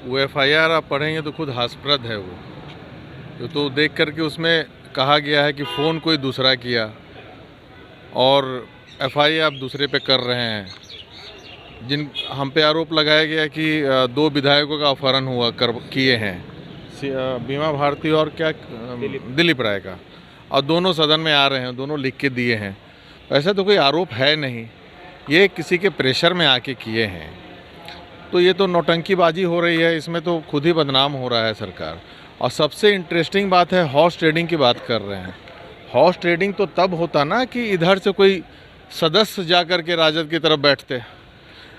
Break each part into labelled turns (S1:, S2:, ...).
S1: वो एफआईआर आप पढ़ेंगे तो खुद हास्यप्रद है वो। तो देख करके उसमें कहा गया है कि फ़ोन कोई दूसरा किया और एफआईआर आप दूसरे पे कर रहे हैं। जिन हम पे आरोप लगाया गया कि दो विधायकों का अपहरण हुआ किए हैं, बीमा भारती और क्या दिलीप राय का, और दोनों सदन में आ रहे हैं, दोनों लिख के दिए हैं। ऐसा तो कोई आरोप है नहीं, ये किसी के प्रेशर में आके किए हैं। तो ये तो नौटंकीबाजी हो रही है, इसमें तो खुद ही बदनाम हो रहा है सरकार। और सबसे इंटरेस्टिंग बात है, हॉर्स ट्रेडिंग की बात कर रहे हैं। हॉर्स ट्रेडिंग तो तब होता ना कि इधर से कोई सदस्य जा कर के राजद की तरफ बैठते।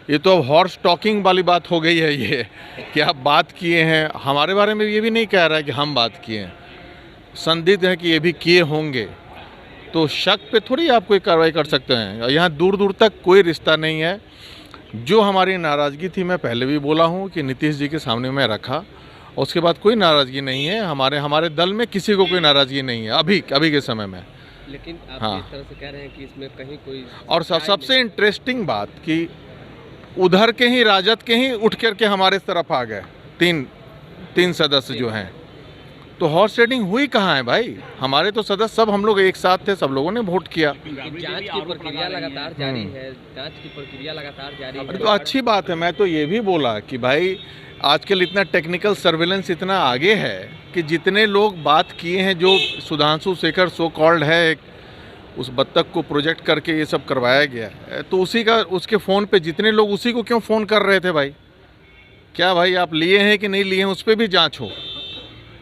S1: ये तो अब हॉर्स टॉकिंग वाली बात हो गई है ये, कि आप बात किए हैं हमारे बारे में। ये भी नहीं कह रहा है कि हम बात किए हैं, संदिग्ध है कि ये भी किए होंगे, तो शक पे थोड़ी आप कोई कार्रवाई कर सकते हैं। यहाँ दूर दूर तक कोई रिश्ता नहीं है। जो हमारी नाराज़गी थी, मैं पहले भी बोला हूँ कि नीतीश जी के सामने मैं रखा, उसके बाद कोई नाराज़गी नहीं है। हमारे दल में किसी को कोई नाराज़गी नहीं है अभी के समय में।
S2: लेकिन आप
S1: हाँ,
S2: इस तरह से कह रहे हैं कि इसमें कहीं कोई,
S1: और सबसे इंटरेस्टिंग बात कि उधर के ही राजद के ही उठ करके हमारे तरफ आ गए तीन सदस्य जो हैं। तो हॉर्स ट्रेडिंग हुई कहाँ है भाई? हमारे तो सदस्य सब हम लोग एक साथ थे, सब लोगों ने वोट किया।
S2: जांच की प्रक्रिया लगातार जारी है, जांच की प्रक्रिया लगातार जारी है।
S1: तो अच्छी बात है। मैं तो ये भी बोला कि भाई आजकल इतना टेक्निकल सर्वेलेंस इतना आगे है कि जितने लोग बात किए हैं, जो सुधांशु शेखर सो कॉल्ड है, एक उस बत्तख को प्रोजेक्ट करके ये सब करवाया गया है, तो उसके फ़ोन पे जितने लोग उसी को क्यों फ़ोन कर रहे थे भाई? क्या भाई आप लिए हैं कि नहीं लिए हैं, उस पर भी जांच हो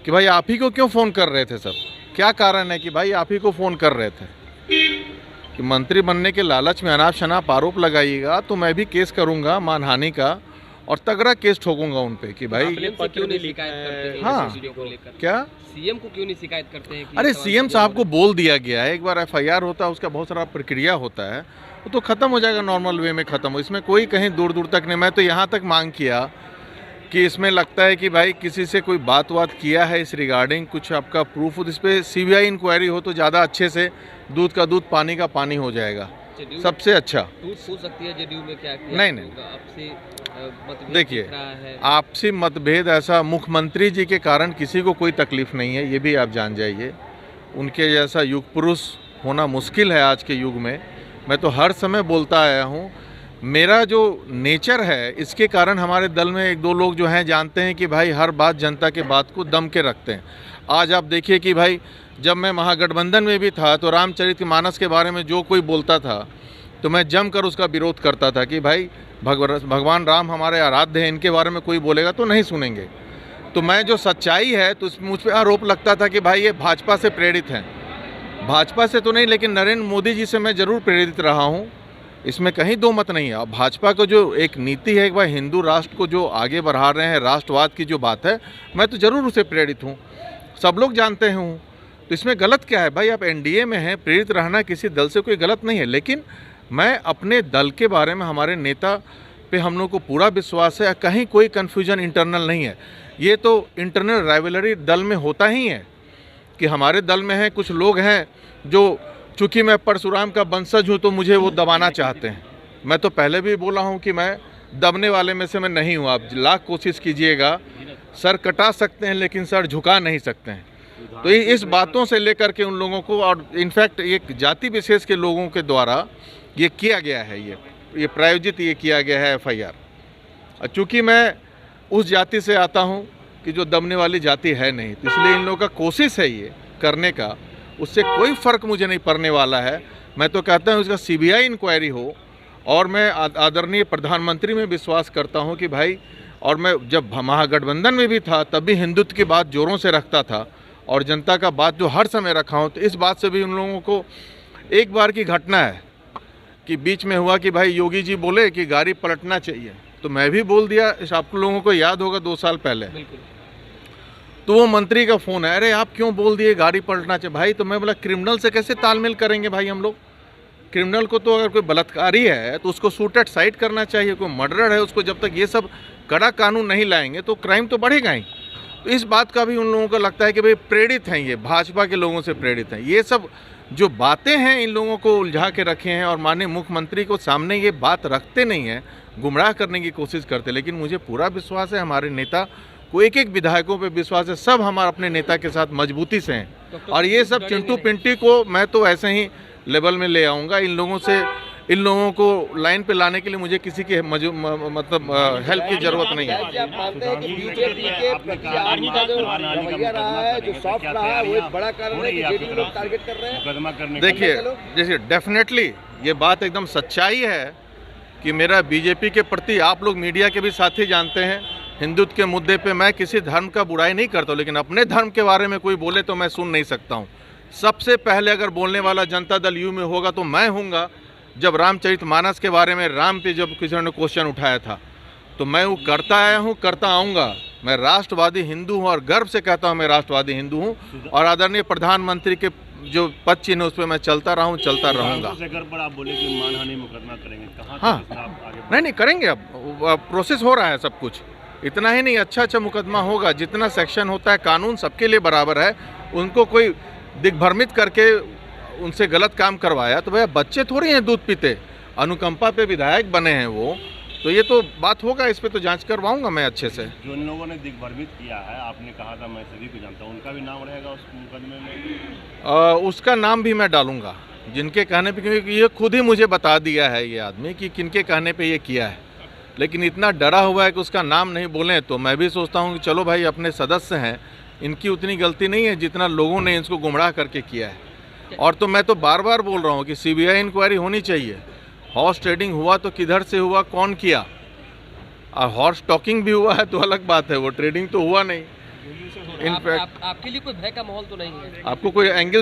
S1: कि भाई आप ही को क्यों फ़ोन कर रहे थे सब? क्या कारण है कि भाई आप ही को फ़ोन कर रहे थे? कि मंत्री बनने के लालच में अनाप शनाप आरोप लगाइएगा तो मैं भी केस करूँगा मानहानि का, और तगड़ा केस ठोकूंगा उन पे कि भाई
S2: क्यों नहीं शिकायत करते हैं?
S1: हाँ, क्या
S2: सीएम को क्यों नहीं शिकायत करते हैं?
S1: अरे सीएम साहब को बोल दिया गया है, एक बार एफआईआर होता है उसका बहुत सारा प्रक्रिया होता है, वो तो ख़त्म हो जाएगा, नॉर्मल वे में ख़त्म हो। इसमें कोई कहीं दूर दूर तक नहीं। मैं तो यहाँ तक मांग किया कि इसमें लगता है कि भाई किसी से कोई बात किया है इस रिगार्डिंग, कुछ आपका प्रूफ हो, इस पर सीबीआई इंक्वायरी हो तो ज़्यादा अच्छे से, दूध का दूध पानी का पानी हो जाएगा, सबसे अच्छा।
S2: हो सकती है जेडीयू में क्या किया?
S1: नहीं
S2: आपसे
S1: देखिए, आपसी मतभेद ऐसा मुख्यमंत्री जी के कारण किसी को कोई तकलीफ नहीं है, ये भी आप जान जाइए। उनके जैसा युग पुरुष होना मुश्किल है आज के युग में। मैं तो हर समय बोलता आया हूँ, मेरा जो नेचर है इसके कारण हमारे दल में एक दो लोग जो हैं जानते हैं कि भाई हर बात जनता के बात को दम के रखते हैं। आज आप देखिए कि भाई जब मैं महागठबंधन में भी था तो रामचरितमानस के बारे में जो कोई बोलता था तो मैं जमकर उसका विरोध करता था कि भाई भगवान राम हमारे आराध्य हैं, इनके बारे में कोई बोलेगा तो नहीं सुनेंगे। तो मैं जो सच्चाई है तो मुझ पर आरोप लगता था कि भाई ये भाजपा से प्रेरित हैं। भाजपा से तो नहीं, लेकिन नरेंद्र मोदी जी से मैं ज़रूर प्रेरित रहा हूँ, इसमें कहीं दो मत नहीं है। अब भाजपा को जो एक नीति है, एक बार हिंदू राष्ट्र को जो आगे बढ़ा रहे हैं, राष्ट्रवाद की जो बात है, मैं तो ज़रूर उसे प्रेरित हूँ, सब लोग जानते हैं। तो इसमें गलत क्या है भाई? आप एनडीए में हैं, प्रेरित रहना किसी दल से कोई गलत नहीं है। लेकिन मैं अपने दल के बारे में, हमारे नेता पे हम लोग को पूरा विश्वास है, कहीं कोई कन्फ्यूजन इंटरनल नहीं है। ये तो इंटरनल राइवलरी दल में होता ही है कि हमारे दल में है कुछ लोग हैं जो, चूँकि मैं परशुराम का वंशज हूँ तो मुझे वो दबाना चाहते हैं। मैं तो पहले भी बोला हूँ कि मैं दबने वाले में से मैं नहीं हूँ। आप लाख कोशिश कीजिएगा, सर कटा सकते हैं लेकिन सर झुका नहीं सकते हैं। तो इस बातों से लेकर के उन लोगों को, और इनफैक्ट एक जाति विशेष के लोगों के द्वारा ये किया गया है, ये प्रायोजित ये किया गया है एफआईआर। चूँकि मैं उस जाति से आता हूँ कि जो दबने वाली जाति है नहीं, तो इसलिए इन लोगों का कोशिश है ये करने का, उससे कोई फ़र्क मुझे नहीं पड़ने वाला है। मैं तो कहता हूँ इसका सीबीआई इंक्वायरी हो, और मैं आदरणीय प्रधानमंत्री में विश्वास करता हूँ कि भाई, और मैं जब महागठबंधन में भी था तब भी हिंदुत्व की बात ज़ोरों से रखता था, और जनता का बात जो हर समय रखा हूँ। तो इस बात से भी उन लोगों को, एक बार की घटना है कि बीच में हुआ कि भाई योगी जी बोले कि गाड़ी पलटना चाहिए, तो मैं भी बोल दिया, आप लोगों को याद होगा 2 साल पहले, तो वो मंत्री का फ़ोन है, अरे आप क्यों बोल दिए गाड़ी पलटना चाहिए भाई? तो मैं बोला क्रिमिनल से कैसे तालमेल करेंगे भाई हम लोग? क्रिमिनल को तो अगर कोई बलात्कारी है तो उसको शूट एट साइट करना चाहिए, कोई मर्डर है उसको, जब तक ये सब कड़ा कानून नहीं लाएंगे तो क्राइम तो बढ़ेगा ही। तो इस बात का भी उन लोगों को लगता है कि भाई प्रेरित हैं, ये भाजपा के लोगों से प्रेरित हैं। ये सब जो बातें हैं इन लोगों को उलझा के रखे हैं और माननीय मुख्यमंत्री को सामने ये बात रखते नहीं हैं, गुमराह करने की कोशिश करते। लेकिन मुझे पूरा विश्वास है, हमारे नेता को एक विधायकों पे विश्वास है, सब हमारे अपने नेता के साथ मजबूती से हैं। और ये सब चिंटू पिंटी को मैं तो ऐसे ही लेवल में ले आऊँगा। इन लोगों को लाइन पे लाने के लिए मुझे किसी की मतलब हेल्प की जरूरत नहीं है।
S2: आप मानते हैं कि बीजेपी के प्रति आपका जो रवैया रहा है, जो सॉफ्ट रहा है, वो एक बड़ा कारण है कि जेडीयू लोग टारगेट कर रहे हैं।
S1: देखिए, जैसे डेफिनेटली ये बात एकदम सच्चाई है कि मेरा बीजेपी के प्रति, आप लोग मीडिया के भी साथी जानते हैं, हिंदुत्व के मुद्दे पे मैं किसी धर्म का बुराई नहीं करता हूँ, लेकिन अपने धर्म के बारे में कोई बोले तो मैं सुन नहीं सकता हूँ। सबसे पहले अगर बोलने वाला जनता दल यू में होगा तो मैं हूँगा। जब रामचरितमानस के बारे में राम पे जब किसी ने क्वेश्चन उठाया था तो मैं वो करता आया हूँ, करता आऊँगा। मैं राष्ट्रवादी हिंदू हूँ और गर्व से कहता हूँ मैं राष्ट्रवादी हिंदू हूँ और आदरणीय प्रधानमंत्री के जो पद चिन्ह उस पर मैं चलता रहा हूँ, चलता रहूँगा।
S3: आप बोले कि मानहानि मुकदमा करेंगे, कहाँ
S1: हाँ, नहीं करेंगे। अब प्रोसेस हो रहा है सब कुछ। इतना ही नहीं, अच्छा मुकदमा होगा। जितना सेक्शन होता है, कानून सबके लिए बराबर है। उनको कोई दिग्भ्रमित करके उनसे गलत काम करवाया तो भैया बच्चे थोड़ी हैं दूध पीते। अनुकंपा पे विधायक बने हैं वो, तो ये तो बात होगा। इस पे तो जांच करवाऊंगा मैं अच्छे से।
S3: जो इन लोगों ने दिग्भ्रमित किया है, आपने कहा था मैं सभी को जानता हूँ, उनका भी नाम रहेगा उस मुकदमे में?
S1: उसका नाम भी मैं डालूंगा, जिनके कहने पे, क्योंकि ये खुद ही मुझे बता दिया है ये आदमी कि किनके कहने पे ये किया है। लेकिन इतना डरा हुआ है कि उसका नाम नहीं बोलें, तो मैं भी सोचता हूँ कि चलो भाई, अपने सदस्य हैं, इनकी उतनी गलती नहीं है जितना लोगों ने इसको गुमराह करके किया है। और तो मैं तो बार बार बोल रहा हूँ कि सीबीआई इंक्वायरी होनी चाहिए। हॉर्स ट्रेडिंग हुआ तो किधर से हुआ, कौन किया? और हॉर्स टॉकिंग भी हुआ है तो अलग बात है, वो ट्रेडिंग तो हुआ नहीं। इनफैक्ट
S2: आपके लिए कोई भय का माहौल तो नहीं है?
S1: आपको कोई एंगल